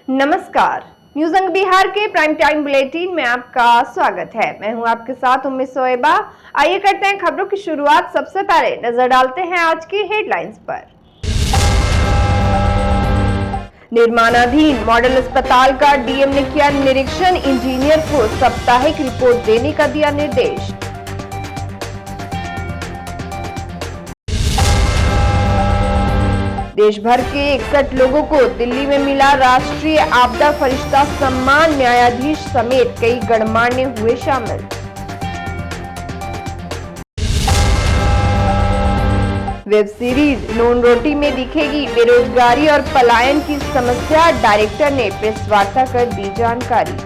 नमस्कार, न्यूज अंग बिहार के प्राइम टाइम बुलेटिन में आपका स्वागत है। मैं हूं आपके साथ उम्मीद सोएबा। आइए करते हैं खबरों की शुरुआत। सबसे पहले नजर डालते हैं आज की हेडलाइंस पर। निर्माणाधीन मॉडल अस्पताल का डीएम ने किया निरीक्षण, इंजीनियर को साप्ताहिक रिपोर्ट देने का दिया निर्देश। देश भर के 61 लोगों को दिल्ली में मिला राष्ट्रीय आपदा फरिश्ता सम्मान, न्यायाधीश समेत कई गणमान्य हुए शामिल। वेब सीरीज नून रोटी में दिखेगी बेरोजगारी और पलायन की समस्या, डायरेक्टर ने प्रेस वार्ता कर दी जानकारी।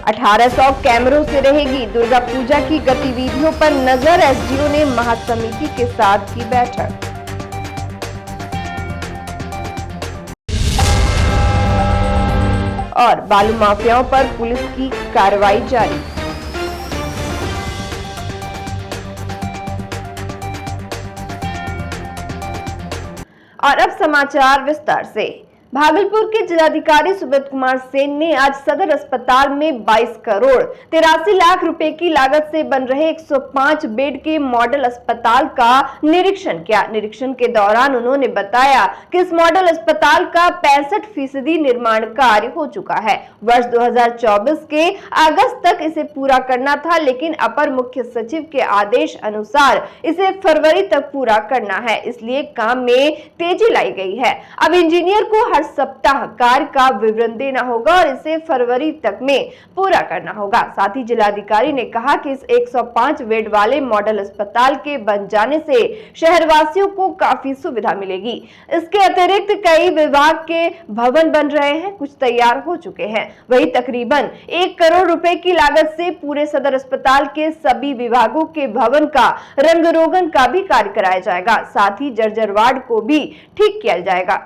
$1800 कैमरों से रहेगी दुर्गा पूजा की गतिविधियों पर नजर, एसडीओ ने महासमिति के साथ की बैठक। और बालू माफियाओं पर पुलिस की कार्रवाई जारी। और अब समाचार विस्तार से। भागलपुर के जिलाधिकारी सुब्रत कुमार सेन ने आज सदर अस्पताल में 22 करोड़ 83 लाख रुपए की लागत से बन रहे 105 बेड के मॉडल अस्पताल का निरीक्षण किया। निरीक्षण के दौरान उन्होंने बताया कि इस मॉडल अस्पताल का 65% निर्माण कार्य हो चुका है। वर्ष 2024 के अगस्त तक इसे पूरा करना था, लेकिन अपर मुख्य सचिव के आदेश अनुसार इसे फरवरी तक पूरा करना है, इसलिए काम में तेजी लाई गई है। अब इंजीनियर को हर सप्ताह कार्य का विवरण देना होगा और इसे फरवरी तक में पूरा करना होगा। साथ ही जिलाधिकारी ने कहा कि इस 105 बेड वाले मॉडल अस्पताल के बन जाने से शहरवासियों को काफी सुविधा मिलेगी। इसके अतिरिक्त कई विभाग के भवन बन रहे हैं, कुछ तैयार हो चुके हैं। वही तकरीबन 1 करोड़ रुपए की लागत से पूरे सदर अस्पताल के सभी विभागों के भवन का रंग रोगन का भी कार्य कराया जाएगा। साथ ही जर्जर वार्ड को भी ठीक किया जाएगा।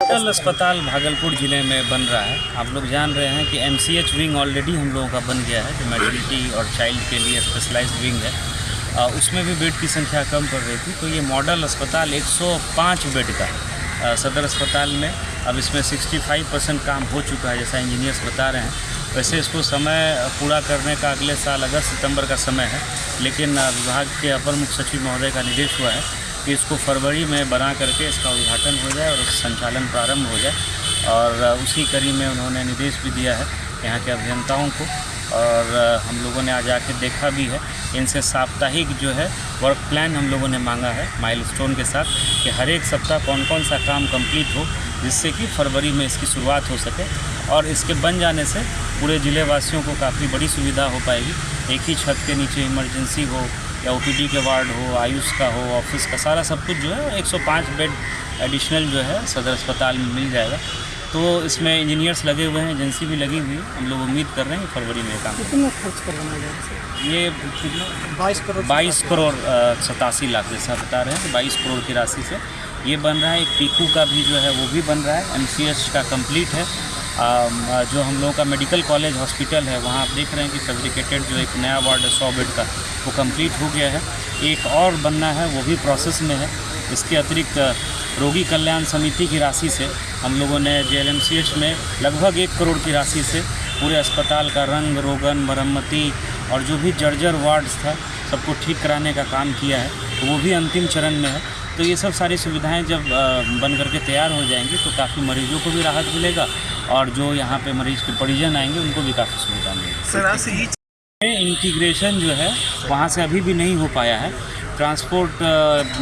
मॉडल अस्पताल भागलपुर जिले में बन रहा है। आप लोग जान रहे हैं कि एमसीएच विंग ऑलरेडी हम लोगों का बन गया है, जो मेटर्निटी और चाइल्ड के लिए स्पेशलाइज्ड विंग है। उसमें भी बेड की संख्या कम पड़ रही थी, तो ये मॉडल अस्पताल 105 बेड का है सदर अस्पताल में। अब इसमें 65% काम हो चुका है, जैसा इंजीनियर्स बता रहे हैं। वैसे इसको समय पूरा करने का अगले साल अगस्त सितंबर का समय है, लेकिन विभाग के अपर मुख्य सचिव महोदय का निर्देश हुआ है कि इसको फरवरी में बना करके इसका उद्घाटन हो जाए और संचालन प्रारंभ हो जाए। और उसी कड़ी में उन्होंने निर्देश भी दिया है यहाँ के अभियंताओं को, और हम लोगों ने आज आके देखा भी है। इनसे साप्ताहिक जो है वर्क प्लान हम लोगों ने मांगा है माइलस्टोन के साथ, कि हर एक सप्ताह कौन कौन सा काम कंप्लीट हो, जिससे कि फरवरी में इसकी शुरुआत हो सके। और इसके बन जाने से पूरे ज़िले वासियों को काफ़ी बड़ी सुविधा हो पाएगी। एक ही छत के नीचे इमरजेंसी हो या ओपीडी के वार्ड हो, आयुष का हो, ऑफिस का, सारा सब कुछ जो है 105 बेड एडिशनल जो है सदर अस्पताल में मिल जाएगा। तो इसमें इंजीनियर्स लगे हुए हैं, एजेंसी भी लगी हुई है। हम लोग उम्मीद कर रहे हैं फरवरी में काम। कितना खर्च करवाना है? ये 22 करोड़ 87 लाख जैसा बता रहे हैं, तो 22 करोड़ की राशि से ये बन रहा है। एक पीकू का भी जो है वो भी बन रहा है, एमसीएच का कंप्लीट है। जो हम लोगों का मेडिकल कॉलेज हॉस्पिटल है, वहाँ आप देख रहे हैं कि फैब्रिकेटेड जो एक नया वार्ड है 100 बेड का, वो कंप्लीट हो गया है। एक और बनना है, वो भी प्रोसेस में है। इसके अतिरिक्त रोगी कल्याण समिति की राशि से हम लोगों ने जेएलएमसीएच में लगभग 1 करोड़ की राशि से पूरे अस्पताल का रंग रोगन, मरम्मती और जो भी जर्जर वार्ड्स था सबको ठीक कराने का काम किया है, तो वो भी अंतिम चरण में है। तो ये सब सारी सुविधाएं जब बन करके तैयार हो जाएंगी तो काफ़ी मरीजों को भी राहत मिलेगा, और जो यहाँ पे मरीज के परिजन आएंगे उनको भी काफ़ी सुविधा मिलेगी। इंटीग्रेशन जो है वहाँ से अभी भी नहीं हो पाया है। ट्रांसपोर्ट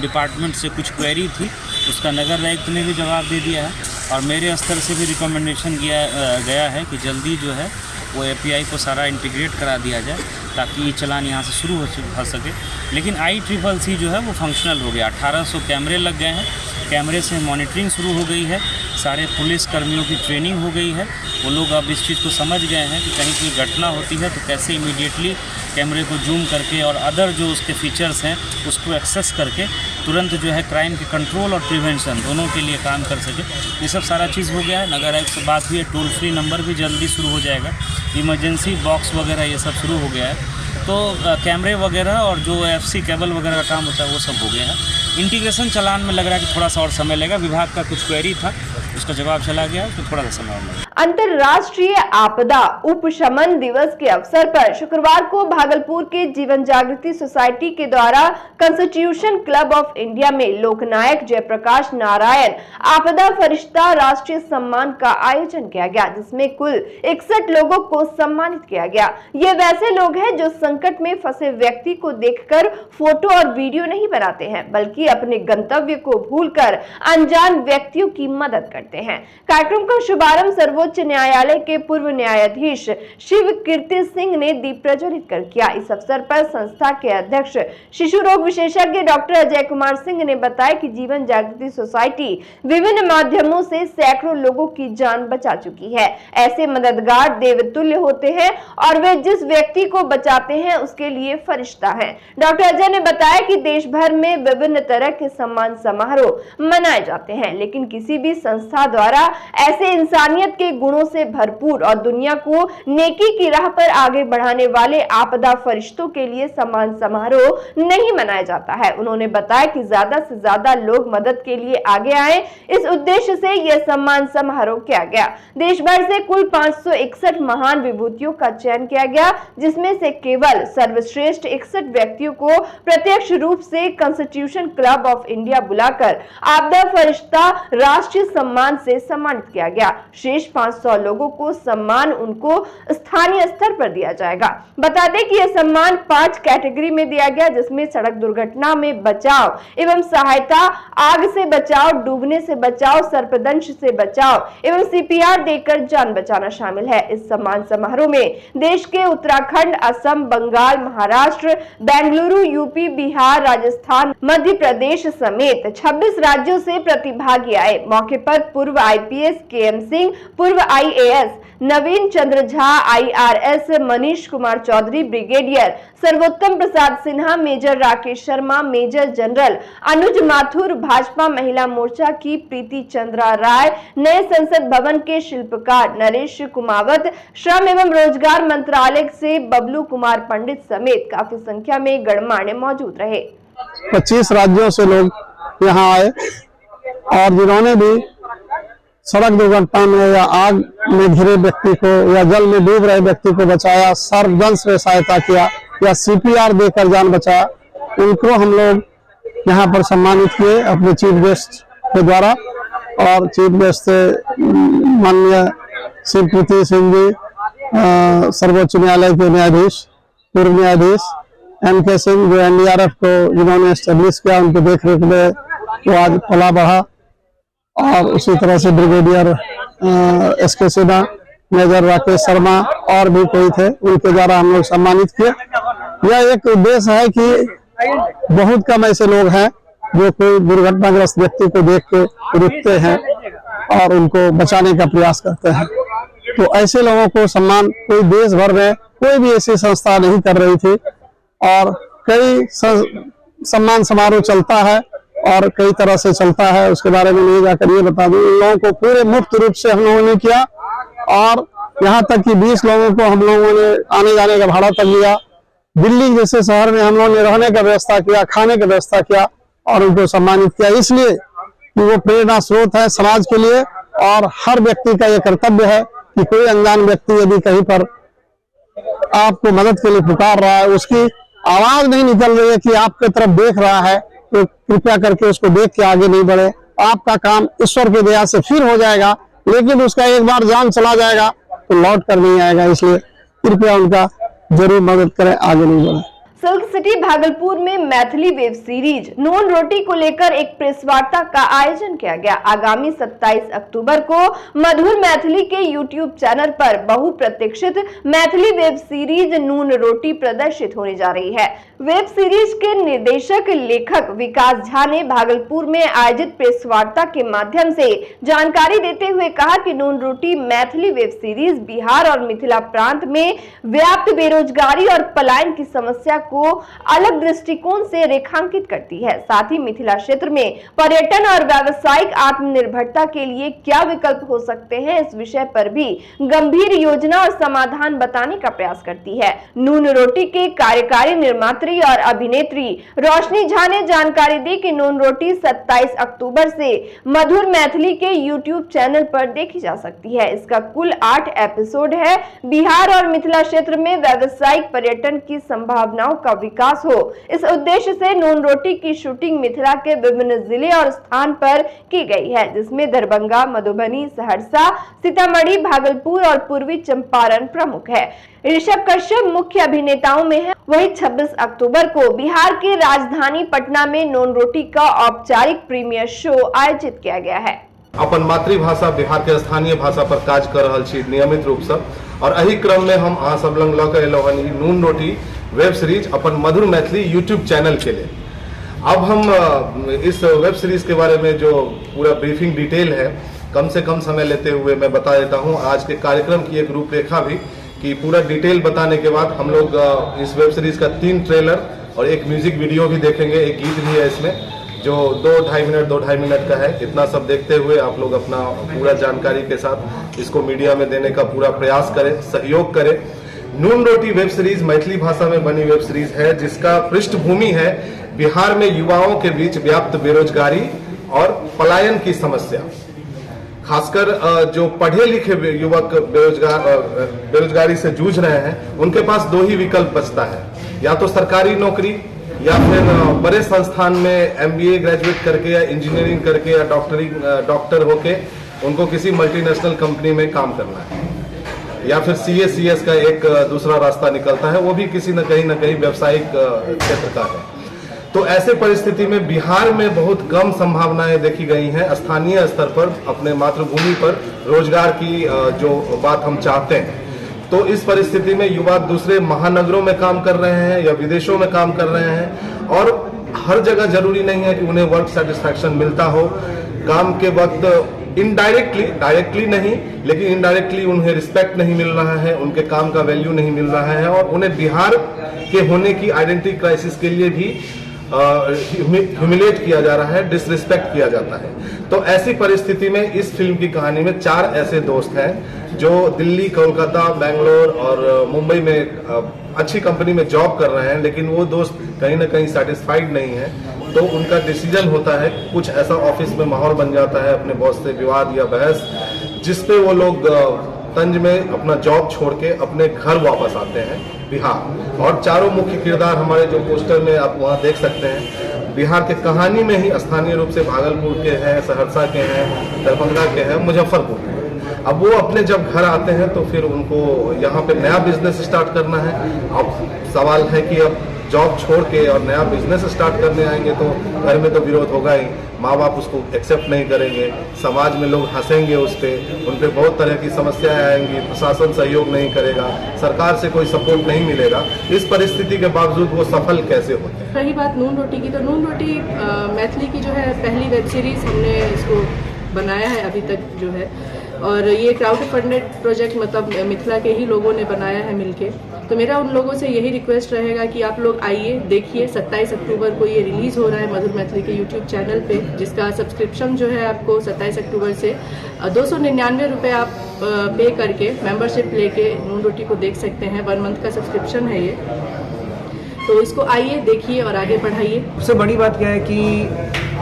डिपार्टमेंट से कुछ क्वेरी थी, उसका नगर आयुक्त ने भी जवाब दे दिया है, और मेरे स्तर से भी रिकमेंडेशन गया है कि जल्दी जो है वो एपीआई को सारा इंटीग्रेट करा दिया जाए, ताकि चलान यहाँ से शुरू हो सके। लेकिन ICCC जो है वो फंक्शनल हो गया। 1800 कैमरे लग गए हैं, कैमरे से मॉनिटरिंग शुरू हो गई है, सारे पुलिस कर्मियों की ट्रेनिंग हो गई है। वो लोग अब इस चीज़ को समझ गए हैं कि कहीं कोई घटना होती है तो कैसे इमीडिएटली कैमरे को जूम करके और अदर जो उसके फीचर्स हैं उसको एक्सेस करके तुरंत जो है क्राइम के कंट्रोल और प्रिवेंशन दोनों के लिए काम कर सके। ये सब सारा चीज़ हो गया है। नगर आयुक्त से बात हुई है, टोल फ्री नंबर भी जल्दी शुरू हो जाएगा, इमरजेंसी बॉक्स वगैरह ये सब शुरू हो गया है। तो कैमरे वगैरह और जो FC केबल वगैरह का काम होता है वो सब हो गया है। इंटीग्रेशन चालान में लग रहा है कि थोड़ा सा और समय लगेगा। विभाग का कुछ क्वेरी था, उसका जवाब चला गया, तो थोड़ा सा समय लगेगा। अंतर्राष्ट्रीय आपदा उपशमन दिवस के अवसर पर शुक्रवार को भागलपुर के जीवन जागृति सोसाइटी के द्वारा कॉन्स्टिट्यूशन क्लब ऑफ इंडिया में लोकनायक जयप्रकाश नारायण आपदा फरिश्ता राष्ट्रीय सम्मान का आयोजन किया गया, जिसमें कुल 61 लोगों को सम्मानित किया गया। ये वैसे लोग हैं जो संकट में फंसे व्यक्ति को देखकर फोटो और वीडियो नहीं बनाते हैं, बल्कि अपने गंतव्य को भूलकर अनजान व्यक्तियों की मदद करते हैं। कार्यक्रम का शुभारंभ सर्वोच्च न्यायालय के पूर्व न्यायाधीश शिव कीर्ति सिंह ने दीप प्रज्वलित कर किया। इस अवसर पर संस्था के अध्यक्ष शिशु रोग विशेषज्ञ डॉक्टर अजय कुमार सिंह ने बताया कि जीवन जागृति सोसाइटी विभिन्न माध्यमों से सैकड़ों लोगों की जान बचा चुकी है। ऐसे मददगार देवतुल्य होते हैं और वे जिस व्यक्ति को बचाते हैं उसके लिए फरिश्ता हैं। डॉक्टर अजय ने बताया कि देश भर में विभिन्न तरह के सम्मान समारोह मनाए जाते हैं, लेकिन किसी भी संस्था द्वारा ऐसे इंसानियत के गुणों से भरपूर और दुनिया को नेकी की राह पर आगे बढ़ाने वाले आपदा फरिश्तों के लिए सम्मान समारोह नहीं मनाया जाता है। उन्होंने बताया कि ज्यादा से ज्यादा लोग मदद के लिए आगे आए, इस उद्देश्य से यह सम्मान समारोह किया गया। देश भर से कुल 561 महान विभूतियों का चयन किया गया, जिसमें से केवल सर्वश्रेष्ठ 61 व्यक्तियों को प्रत्यक्ष रूप से कॉन्स्टिट्यूशन क्लब ऑफ इंडिया बुलाकर आपदा फरिश्ता राष्ट्रीय सम्मान से सम्मानित किया गया। शेष 500 लोगों को सम्मान उनको स्थानीय स्तर पर दिया जाएगा। बता दें कि यह सम्मान 5 कैटेगरी में दिया गया, जिसमें सड़क दुर्घटना में बचाव एवं सहायता, आग से बचाव, डूबने से बचाव, सर्पदंश से बचाव एवं सीपीआर देकर जान बचाना शामिल है। इस सम्मान समारोह में देश के उत्तराखंड, असम, बंगाल, महाराष्ट्र, बेंगलुरु, यूपी, बिहार, राजस्थान, मध्य प्रदेश समेत 26 राज्यों से प्रतिभागी आए। मौके पर पूर्व आईपीएस केएम सिंह, पूर्व IAS Naveen Chandra Jha, IRS Manish Kumar Chaudhary, brigadier Sarvottam Prasad Sinha, major Rakesh Sharma, major general Anuj Mathur, Bhajpa Mahila Morcha की प्रीति चंद्रा राय, नए संसद भवन के शिल्पकार नरेश कुमावत, श्रम एवं रोजगार मंत्रालय से बबलू कुमार पंडित समेत काफी संख्या में गणमान्य मौजूद रहे। 25 राज्यों से लोग यहाँ आए और जिन्होंने भी सड़क दुर्घटना में या आग में घिरे व्यक्ति को या जल में डूब रहे व्यक्ति को बचाया, सर्पदंश में सहायता किया या सीपीआर देकर जान बचाया, उनको हम लोग यहाँ पर सम्मानित किए अपने चीफ गेस्ट के द्वारा। और चीफ गेस्ट से माननीय शिव कीर्ति सिंह जी, सर्वोच्च न्यायालय के न्यायाधीश, पूर्व न्यायाधीश MK सिंह, जो NDRF को जिन्होंने एस्टेब्लिश किया, उनके देख रेख में वो आज पला बढ़ा। और उसी तरह से brigadier SK Sinha, major Rakesh Sharma और भी कोई थे, उनके द्वारा हम लोग सम्मानित किए। यह एक उद्देश्य है कि बहुत कम ऐसे लोग हैं जो कोई दुर्घटनाग्रस्त व्यक्ति को देख के रुकते हैं और उनको बचाने का प्रयास करते हैं। तो ऐसे लोगों को सम्मान कोई देश भर में कोई भी ऐसी संस्था नहीं कर रही थी और कई सम्मान समारोह चलता है और कई तरह से चलता है, उसके बारे में नहीं जाकर ये बता दूं। इन लोगों को पूरे मुफ्त रूप से हम लोगों ने किया और यहाँ तक कि 20 लोगों को हम लोगों ने आने जाने का भाड़ा तक लिया। दिल्ली जैसे शहर में हम लोगों ने रहने का व्यवस्था किया, खाने की व्यवस्था किया और उनको सम्मानित किया, इसलिए कि वो प्रेरणा स्रोत है समाज के लिए। और हर व्यक्ति का ये कर्तव्य है कि कोई अनजान व्यक्ति यदि कहीं पर आपको मदद के लिए पुकार रहा है, उसकी आवाज नहीं निकल रही है कि आपकी तरफ देख रहा है, तो कृपया करके उसको देख के आगे नहीं बढ़े। आपका काम ईश्वर की दया से फिर हो जाएगा, लेकिन उसका एक बार जान चला जाएगा तो लौट कर नहीं आएगा, इसलिए कृपया उनका जरूर मदद करें, आगे नहीं बढ़े। सिल्क सिटी भागलपुर में मैथिली वेब सीरीज नून रोटी को लेकर एक प्रेस वार्ता का आयोजन किया गया। आगामी 27 अक्टूबर को मधुर मैथिली के यूट्यूब चैनल पर बहुप्रतीक्षित मैथिली वेब सीरीज नून रोटी प्रदर्शित होने जा रही है। वेब सीरीज के निर्देशक लेखक विकास झा ने भागलपुर में आयोजित प्रेस वार्ता के माध्यम से जानकारी देते हुए कहा कि नून रोटी मैथिली वेब सीरीज बिहार और मिथिला प्रांत में व्याप्त बेरोजगारी और पलायन की समस्या को अलग दृष्टिकोण से रेखांकित करती है। साथ ही मिथिला क्षेत्र में पर्यटन और व्यावसायिक आत्मनिर्भरता के लिए क्या विकल्प हो सकते हैं, इस विषय पर भी गंभीर योजना और समाधान बताने का प्रयास करती है। नून रोटी के कार्यकारी निर्मात्री और अभिनेत्री रोशनी झा ने जानकारी दी कि नून रोटी 27 अक्टूबर से मधुर मैथिली के YouTube चैनल पर देखी जा सकती है। इसका कुल 8 एपिसोड है। बिहार और मिथिला क्षेत्र में व्यावसायिक पर्यटन की संभावनाओं का विकास हो, इस उद्देश्य से नून रोटी की शूटिंग मिथिला के विभिन्न जिले और स्थान पर की गई है, जिसमें दरभंगा, मधुबनी, सहरसा, सीतामढ़ी, भागलपुर और पूर्वी चंपारण प्रमुख है। ऋषभ कश्यप मुख्य अभिनेताओं में है। वहीं 26 अक्टूबर को बिहार की राजधानी पटना में नून रोटी का औपचारिक प्रीमियर शो आयोजित किया गया है। अपन मातृभाषा बिहार के स्थानीय भाषा पर काज कर रहल छी नियमित रूप से, और एही क्रम में हम अहाँ सब लंग लऽ के एलहुँ हन नून रोटी वेब सीरीज अपन मधुर मैथिली यूट्यूब चैनल के लिए। अब हम इस वेब सीरीज के बारे में जो पूरा ब्रीफिंग डिटेल है कम से कम समय लेते हुए मैं बता देता हूँ। आज के कार्यक्रम की एक रूपरेखा भी कि पूरा डिटेल बताने के बाद हम लोग इस वेब सीरीज का 3 ट्रेलर और एक म्यूजिक वीडियो भी देखेंगे। एक गीत भी है इसमें जो 2-2.5 मिनट का है। इतना सब देखते हुए आप लोग अपना पूरा जानकारी के साथ इसको मीडिया में देने का पूरा प्रयास करें, सहयोग करें। नून रोटी वेब सीरीज मैथिली भाषा में बनी वेब सीरीज है, जिसका पृष्ठभूमि है बिहार में युवाओं के बीच व्याप्त बेरोजगारी और पलायन की समस्या। खासकर जो पढ़े लिखे युवक बेरोजगारी से जूझ रहे हैं, उनके पास 2 ही विकल्प बचता है, या तो सरकारी नौकरी या फिर बड़े संस्थान में MBA ग्रेजुएट करके या इंजीनियरिंग करके या डॉक्टर होके उनको किसी मल्टीनेशनल कंपनी में काम करना है, या फिर CA CS का एक दूसरा रास्ता निकलता है, वो भी किसी न कहीं व्यावसायिक क्षेत्र का है। तो ऐसे परिस्थिति में बिहार में बहुत कम संभावनाएं देखी गई हैं स्थानीय स्तर पर अपने मातृभूमि पर रोजगार की जो बात हम चाहते हैं। तो इस परिस्थिति में युवा दूसरे महानगरों में काम कर रहे हैं या विदेशों में काम कर रहे हैं, और हर जगह जरूरी नहीं है कि उन्हें वर्क सेटिस्फैक्शन मिलता हो। काम के वक्त इनडायरेक्टली, डायरेक्टली नहीं लेकिन इनडायरेक्टली उन्हें रिस्पेक्ट नहीं मिल रहा है, उनके काम का वैल्यू नहीं मिल रहा है, और उन्हें बिहार के होने की आइडेंटिटी क्राइसिस के लिए भी ह्यूमिलेट किया जा रहा है, डिसरिस्पेक्ट किया जाता है। तो ऐसी परिस्थिति में इस फिल्म की कहानी में 4 ऐसे दोस्त हैं जो दिल्ली, कोलकाता, बेंगलोर और मुंबई में अच्छी कंपनी में जॉब कर रहे हैं, लेकिन वो दोस्त कहीं ना कहीं सेटिस्फाइड नहीं है। तो उनका डिसीजन होता है, कुछ ऐसा ऑफिस में माहौल बन जाता है अपने बॉस से विवाद या बहस, जिसपे वो लोग तंज में अपना जॉब छोड़ के अपने घर वापस आते हैं बिहार। और चारों मुख्य किरदार हमारे जो पोस्टर में आप वहाँ देख सकते हैं, बिहार के कहानी में ही स्थानीय रूप से भागलपुर के हैं, सहरसा के हैं, दरभंगा के हैं, मुजफ्फरपुर के हैं। अब वो अपने जब घर आते हैं तो फिर उनको यहाँ पे नया बिजनेस स्टार्ट करना है। अब सवाल है कि अब जॉब छोड़ के और नया बिजनेस स्टार्ट करने आएंगे तो घर में तो विरोध होगा ही, माँ बाप उसको एक्सेप्ट नहीं करेंगे, समाज में लोग हंसेंगे उस पर, उन पर बहुत तरह की समस्याएं आएंगी, प्रशासन सहयोग नहीं करेगा, सरकार से कोई सपोर्ट नहीं मिलेगा। इस परिस्थिति के बावजूद वो सफल कैसे होते हैं। रही बात नून रोटी की, तो नून रोटी मैथिली की जो है पहली वेब सीरीज़ हमने इसको बनाया है अभी तक जो है, और ये क्राउड फंडेड प्रोजेक्ट मतलब मिथिला के ही लोगों ने बनाया है मिलके। तो मेरा उन लोगों से यही रिक्वेस्ट रहेगा कि आप लोग आइए, देखिए। 27 अक्टूबर को ये रिलीज़ हो रहा है मधुर मैथिली के यूट्यूब चैनल पे, जिसका सब्सक्रिप्शन जो है आपको 27 अक्टूबर से 299 रुपये आप पे करके मेंबरशिप लेके नून रोटी को देख सकते हैं। 1 मंथ का सब्सक्रिप्शन है ये, तो इसको आइए, देखिए और आगे बढ़ाइए। सबसे बड़ी बात क्या है कि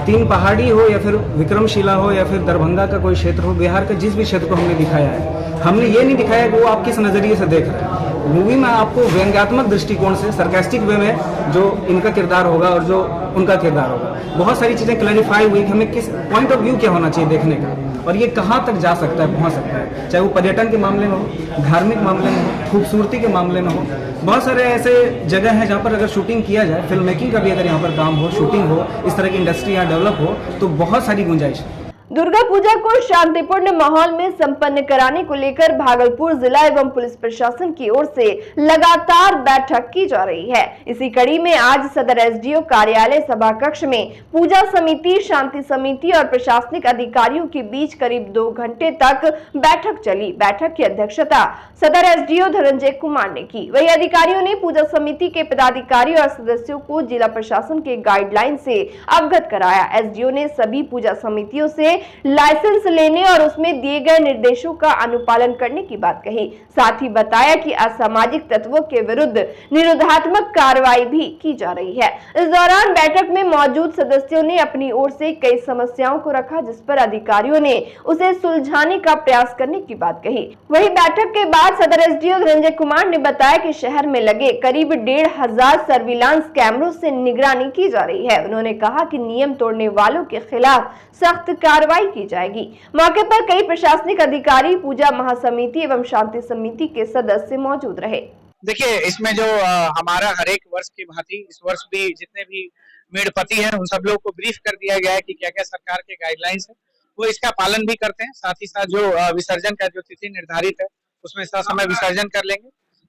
3 पहाड़ी हो या फिर विक्रमशिला हो या फिर दरभंगा का कोई क्षेत्र हो, बिहार का जिस भी क्षेत्र को हमने दिखाया है, हमने ये नहीं दिखाया कि वो आप किस नज़रिए से देख रहे हैं। मूवी में आपको व्यंग्यात्मक दृष्टिकोण से, सरकास्टिक वे में जो इनका किरदार होगा और जो उनका किरदार होगा, बहुत सारी चीज़ें क्लैरिफाई हुई कि हमें किस पॉइंट ऑफ व्यू क्या होना चाहिए देखने का, और ये कहाँ तक जा सकता है, पहुँच सकता है, चाहे वो पर्यटन के मामले में हो, धार्मिक मामले में हो, खूबसूरती के मामले में हो। बहुत सारे ऐसे जगह हैं जहाँ पर अगर शूटिंग किया जाए, फिल्म मेकिंग का भी अगर यहाँ पर काम हो, शूटिंग हो, इस तरह की इंडस्ट्री यहाँ डेवलप हो, तो बहुत सारी गुंजाइश है। दुर्गा पूजा को शांतिपूर्ण माहौल में संपन्न कराने को लेकर भागलपुर जिला एवं पुलिस प्रशासन की ओर से लगातार बैठक की जा रही है। इसी कड़ी में आज सदर एसडीओ कार्यालय सभा कक्ष में पूजा समिति, शांति समिति और प्रशासनिक अधिकारियों के बीच करीब 2 घंटे तक बैठक चली। बैठक की अध्यक्षता सदर एसडीओ धनंजय कुमार ने की। वही अधिकारियों ने पूजा समिति के पदाधिकारी और सदस्यों को जिला प्रशासन के गाइडलाइन से अवगत कराया। एसडीओ ने सभी पूजा समितियों से लाइसेंस लेने और उसमें दिए गए निर्देशों का अनुपालन करने की बात कही। साथ ही बताया कि असामाजिक तत्वों के विरुद्ध निरोधात्मक कार्रवाई भी की जा रही है। इस दौरान बैठक में मौजूद सदस्यों ने अपनी ओर से कई समस्याओं को रखा, जिस पर अधिकारियों ने उसे सुलझाने का प्रयास करने की बात कही। वहीं बैठक के बाद सदर एसडीओ धनंजय कुमार ने बताया कि शहर में लगे करीब 1,500 सर्विलांस कैमरों से निगरानी की जा रही है। उन्होंने कहा कि नियम तोड़ने वालों के खिलाफ सख्त कार्रवाई की जाएगी। मौके पर कई प्रशासनिक अधिकारी, पूजा महासमिति एवं शांति समिति के सदस्य मौजूद रहे। देखिए, इसमें जो हमारा हर एक वर्ष की भांति इस वर्ष भी जितने भी मेड़पति हैं उन सब लोगों को ब्रीफ कर दिया गया है कि क्या क्या सरकार के गाइडलाइंस है, वो इसका पालन भी करते हैं। साथ ही साथ जो विसर्जन का जो तिथि निर्धारित है उसमें समय विसर्जन कर लेंगे।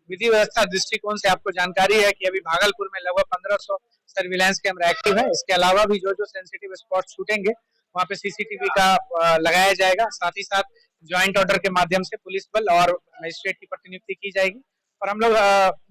विधि व्यवस्था दृष्टिकोण से आपको जानकारी है कि अभी भागलपुर में लगभग 1500 सर्विलांस कैमरा एक्टिव है। इसके अलावा भी जो सेंसिटिव स्पॉट छूटेंगे वहाँ पे सीसीटीवी का लगाया जाएगा। साथ ही साथ ज्वाइंट ऑर्डर के माध्यम से पुलिस बल और मजिस्ट्रेट की प्रतिनियुक्ति की जाएगी और हम लोग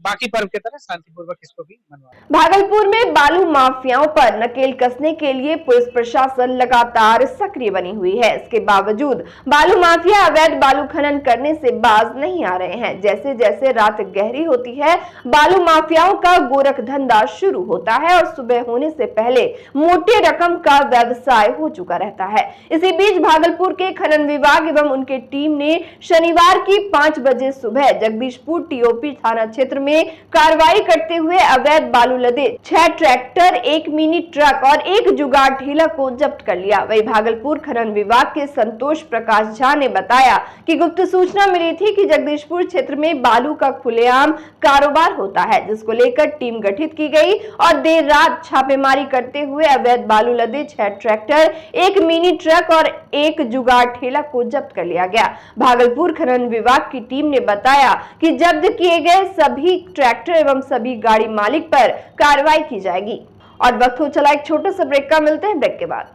बाकी पर्व की तरह शांतिपूर्वक इसको भी मनवाएंगे। भागलपुर में बालू माफियाओं पर नकेल कसने के लिए पुलिस प्रशासन लगातार सक्रिय बनी हुई है। इसके बावजूद बालू माफिया अवैध बालू खनन करने से बाज नहीं आ रहे हैं। जैसे जैसे रात गहरी होती है, बालू माफियाओं का गोरख धंधा शुरू होता है और सुबह होने से पहले मोटे रकम का व्यवसाय हो चुका रहता है। इसी बीच भागलपुर के खनन विभाग एवं उनके टीम ने शनिवार की 5 बजे सुबह जगदीशपुर टीओपी थाना क्षेत्र में कार्रवाई करते हुए अवैध बालू लदे 6 ट्रैक्टर, 1 मिनी ट्रक और 1 जुगाड़ ठेला को जब्त कर लिया। वही भागलपुर खनन विभाग के संतोष प्रकाश झा ने बताया कि गुप्त सूचना मिली थी कि जगदीशपुर क्षेत्र में बालू का खुलेआम कारोबार होता है, जिसको लेकर टीम गठित की गई और देर रात छापेमारी करते हुए अवैध बालू लदे 6 ट्रैक्टर, 1 मिनी ट्रक और 1 जुगाड़ ठेला को जब्त कर लिया गया। भागलपुर खनन विभाग की टीम ने बताया कि जब्त किए गए सभी ट्रैक्टर एवं सभी गाड़ी मालिक पर कार्रवाई की जाएगी। और वक्त हो चला एक छोटे से ब्रेक का, मिलते हैं ब्रेक के बाद।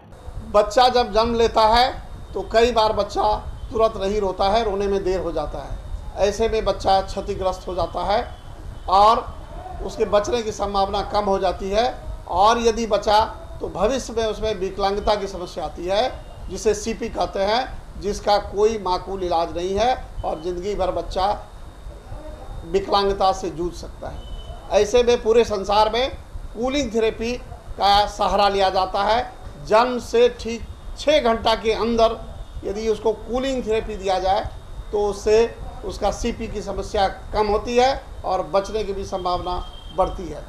बच्चा जब जन्म लेता है तो कई बार बच्चा तुरंत नहीं रोता है, रोने में देर हो जाता है। ऐसे में बच्चा क्षतिग्रस्त हो जाता है और उसके बचने की संभावना कम हो जाती है और यदि बचा तो भविष्य में उसमें विकलांगता की समस्या आती है, जिसे सीपी कहते हैं, जिसका कोई माकूल इलाज नहीं है और ज़िंदगी भर बच्चा विकलांगता से जूझ सकता है। ऐसे में पूरे संसार में कूलिंग थेरेपी का सहारा लिया जाता है। जन्म से ठीक 6 घंटा के अंदर यदि उसको कूलिंग थेरेपी दिया जाए तो उससे उसका सीपी की समस्या कम होती है और बचने की भी संभावना बढ़ती है।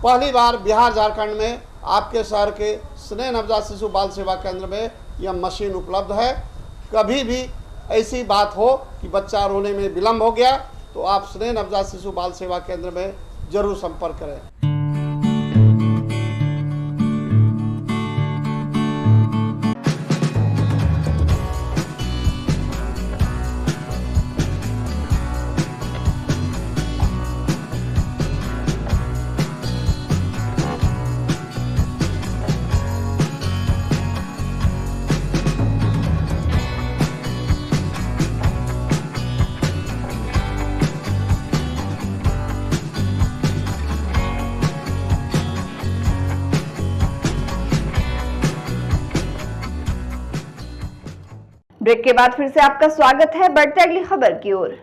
पहली बार बिहार झारखंड में आपके शहर के स्नेह नवजात शिशु बाल सेवा केंद्र में यह मशीन उपलब्ध है। कभी भी ऐसी बात हो कि बच्चा रोने में विलम्ब हो गया तो आप स्नेह नवजात शिशु बाल सेवा केंद्र में जरूर संपर्क करें। ब्रेक के बाद फिर से आपका स्वागत है। बढ़ते अगली खबर की ओर।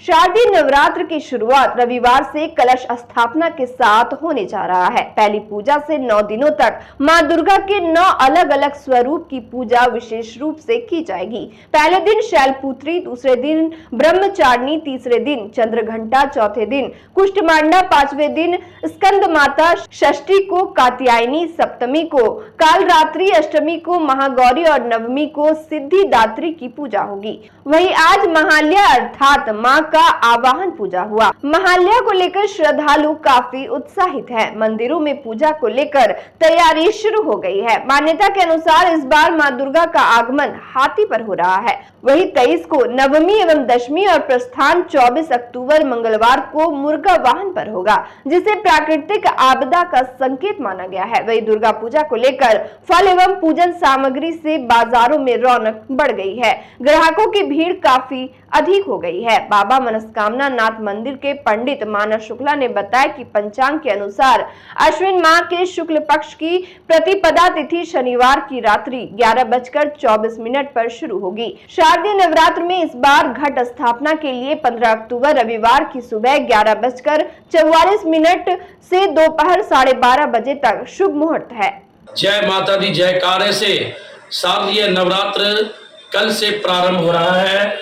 शारदीय नवरात्र की शुरुआत रविवार से कलश स्थापना के साथ होने जा रहा है। पहली पूजा से 9 दिनों तक मां दुर्गा के 9 अलग अलग स्वरूप की पूजा विशेष रूप से की जाएगी। पहले दिन शैलपुत्री, दूसरे दिन ब्रह्मचारिणी, तीसरे दिन चंद्रघंटा, चौथे दिन कुष्ठमांडा, 5वें दिन स्कंद माता, षष्ठी को कात्यायनी, सप्तमी को कालरात्रि, अष्टमी को महागौरी और नवमी को सिद्धिदात्री की पूजा होगी। वहीं आज महाल्या अर्थात मां का आवाहन पूजा हुआ। महालया को लेकर श्रद्धालु काफी उत्साहित है। मंदिरों में पूजा को लेकर तैयारी शुरू हो गई है। मान्यता के अनुसार इस बार मां दुर्गा का आगमन हाथी पर हो रहा है। वहीं 23 को नवमी एवं दशमी और प्रस्थान 24 अक्टूबर मंगलवार को मुर्गा वाहन पर होगा, जिसे प्राकृतिक आपदा का संकेत माना गया है। वहीं दुर्गा पूजा को लेकर फल एवं पूजन सामग्री से बाजारों में रौनक बढ़ गई है। ग्राहकों की भीड़ काफी अधिक हो गई है। बाबा मनस्कामना नाथ मंदिर के पंडित मानस शुक्ला ने बताया कि पंचांग के अनुसार अश्विन माह के शुक्ल पक्ष की प्रतिपदा तिथि शनिवार की रात्रि 11:24 पर शुरू होगी। शारदीय नवरात्र में इस बार घट स्थापना के लिए 15 अक्टूबर रविवार की सुबह 11:44 से दोपहर 12:30 बजे तक शुभ मुहूर्त है। जय माता दी जयकारे से शारदीय नवरात्र कल से प्रारंभ हो रहा है।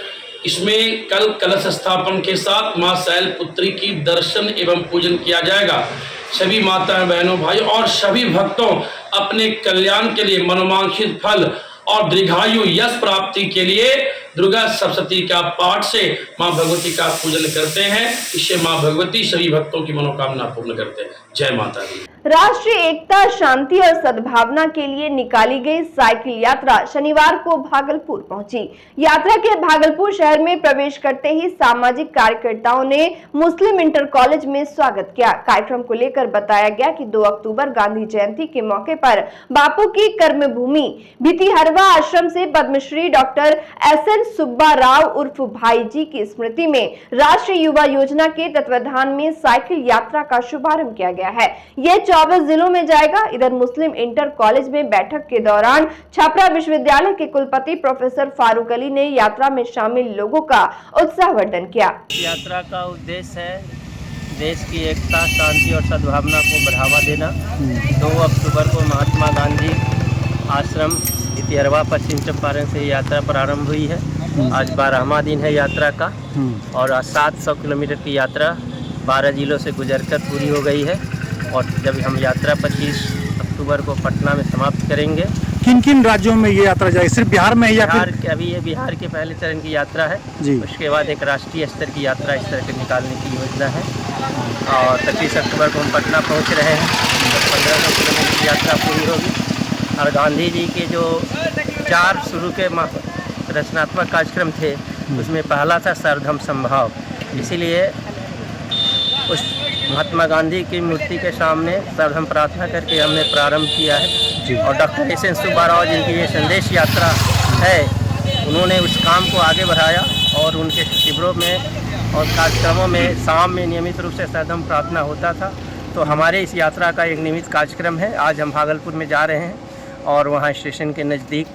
इसमें कल कलश स्थापन के साथ मां शैलपुत्री की दर्शन एवं पूजन किया जाएगा। सभी माताएं, बहनों, भाई और सभी भक्तों अपने कल्याण के लिए, मनोवांछित फल और दीर्घायु यश प्राप्ति के लिए दुर्गा सप्तशती का पाठ से मां भगवती का पूजन करते हैं। इससे मां भगवती सभी भक्तों की मनोकामना पूर्ण करते हैं। जय माता दी। राष्ट्रीय एकता, शांति और सद्भावना के लिए निकाली गई साइकिल यात्रा शनिवार को भागलपुर पहुंची। यात्रा के भागलपुर शहर में प्रवेश करते ही सामाजिक कार्यकर्ताओं ने मुस्लिम इंटर कॉलेज में स्वागत किया। कार्यक्रम को लेकर बताया गया कि 2 अक्टूबर गांधी जयंती के मौके पर बापू की कर्मभूमि भितिहरवा आश्रम से पद्मश्री डॉक्टर SN सुब्बा राव उर्फ भाई जी की स्मृति में राष्ट्रीय युवा योजना के तत्वाधान में साइकिल यात्रा का शुभारंभ किया गया है। यह 24 जिलों में जाएगा। इधर मुस्लिम इंटर कॉलेज में बैठक के दौरान छपरा विश्वविद्यालय के कुलपति प्रोफेसर फारूक अली ने यात्रा में शामिल लोगों का उत्साहवर्धन किया। यात्रा का उद्देश्य है देश की एकता, शांति और सद्भावना को बढ़ावा देना। 2 अक्टूबर को महात्मा गांधी आश्रम भितिहरवा पश्चिम चंपारण से यात्रा प्रारंभ हुई है। आज 12वां दिन है यात्रा का और 700 किलोमीटर की यात्रा 12 जिलों से गुजरकर पूरी हो गई है। और जब हम यात्रा 25 अक्टूबर को पटना में समाप्त करेंगे। किन किन राज्यों में ये यात्रा जाए? सिर्फ बिहार में या फिर? अभी ये बिहार के पहले चरण की यात्रा है जी। उसके बाद एक राष्ट्रीय स्तर की यात्रा इस तरह के निकालने की योजना है। और 25 अक्टूबर को हम पटना पहुँच रहे हैं। 1500 किलोमीटर की यात्रा पूरी होगी। और गांधी जी के जो 4 शुरू के रचनात्मक कार्यक्रम थे उसमें पहला था सर्वधर्म समभाव। इसीलिए उस महात्मा गांधी की मूर्ति के सामने सर्वधर्म प्रार्थना करके हमने प्रारंभ किया है। और डॉक्टर SN सुब्बा राव जिनकी ये संदेश यात्रा है, उन्होंने उस काम को आगे बढ़ाया और उनके शिविरों में और कार्यक्रमों में शाम में नियमित रूप से सर्वधर्म प्रार्थना होता था। तो हमारे इस यात्रा का एक नियमित कार्यक्रम है। आज हम भागलपुर में जा रहे हैं और वहाँ स्टेशन के नज़दीक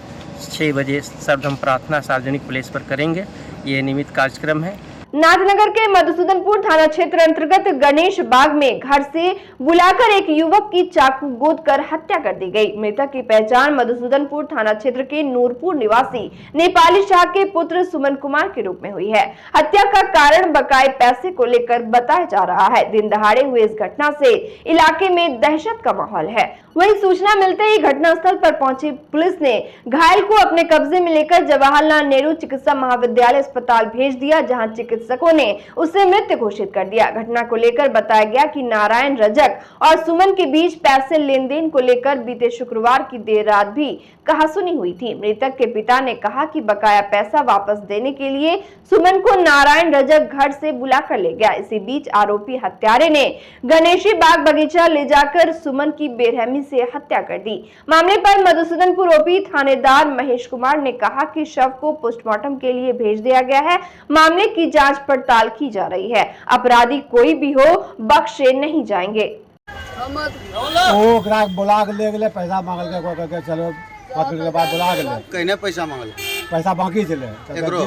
6 बजे सर्वधर्म प्रार्थना सार्वजनिक प्लेस पर करेंगे। ये नियमित कार्यक्रम है। नाथनगर के मधुसूदनपुर थाना क्षेत्र अंतर्गत गणेश बाग में घर से बुलाकर एक युवक की चाकू गोदकर हत्या कर दी गई। मृतक की पहचान मधुसूदनपुर थाना क्षेत्र के नूरपुर निवासी नेपाली शाह के पुत्र सुमन कुमार के रूप में हुई है। हत्या का कारण बकाये पैसे को लेकर बताया जा रहा है। दिन दहाड़े हुए इस घटना से इलाके में दहशत का माहौल है। वहीं सूचना मिलते ही घटनास्थल पर पहुंची पुलिस ने घायल को अपने कब्जे में लेकर जवाहरलाल नेहरू चिकित्सा महाविद्यालय अस्पताल भेज दिया, जहां चिकित्सकों ने उसे मृत घोषित कर दिया। घटना को लेकर बताया गया कि नारायण रजक और सुमन के बीच पैसे लेन देन को लेकर बीते शुक्रवार की देर रात भी कहासुनी हुई थी। मृतक के पिता ने कहा कि बकाया पैसा वापस देने के लिए सुमन को नारायण रजक घर से बुलाकर ले गया। इसी बीच आरोपी हत्यारे ने गणेशी बाग बगीचा ले जाकर सुमन की बेरहमी से हत्या कर दी। मामले पर मधुसूदनपुर ओपी थानेदार महेश कुमार ने कहा कि शव को पोस्टमार्टम के लिए भेज दिया गया है। मामले की जांच पड़ताल की जा रही है। अपराधी कोई भी हो बख्शे नहीं जाएंगे। ओ ग्राहक बुला के ले गए, पैसा मांगल के चलो के बाद बुला गए। कहने पैसा मांगल, पैसा बाकी चले एकरो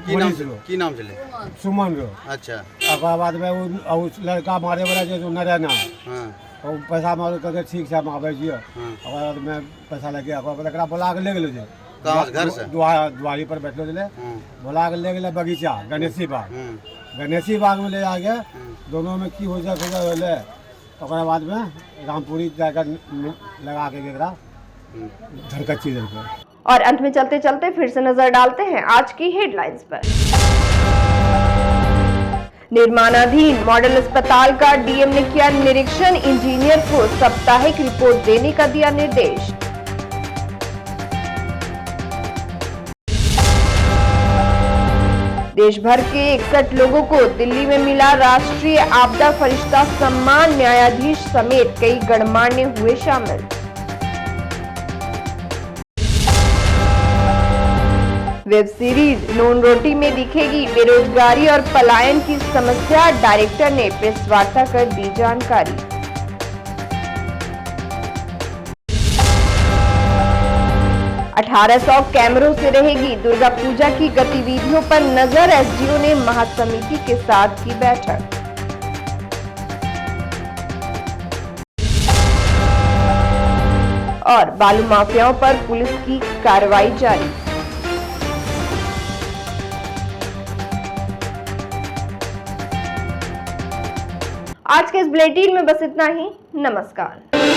की नाम चले सुमन रो। अच्छा, ओकर बाद में उस लड़का मारे वाला जो नरेना और पैसा मांग करके ठीक से हम आवे छिए। ओकर बाद में पैसा लगे ओकरा बुला के ले गेल जे घर से दुआरी पर बैठलो चले, बुला के ले गेल बगीचा गणेशी बाग। गणेशी बाग में ले आ गया। दोनों में की हो जाए ओकर बाद में रामपुरी जाकर लगा के एकरा धरकच्ची दे। और अंत में चलते चलते फिर से नजर डालते हैं आज की हेडलाइंस पर। निर्माणाधीन मॉडल अस्पताल का डीएम ने किया निरीक्षण, इंजीनियर को साप्ताहिक रिपोर्ट देने का दिया निर्देश। देश भर के 61 लोगों को दिल्ली में मिला राष्ट्रीय आपदा फरिश्ता सम्मान, न्यायाधीश समेत कई गणमान्य हुए शामिल। वेब सीरीज नून रोटी में दिखेगी बेरोजगारी और पलायन की समस्या, डायरेक्टर ने प्रेस वार्ता कर दी जानकारी। $1800 कैमरों से रहेगी दुर्गा पूजा की गतिविधियों पर नजर, एसडीओ ने महासमिति के साथ की बैठक। और बालू माफियाओं पर पुलिस की कार्रवाई जारी। आज के इस बुलेटिन में बस इतना ही। नमस्कार।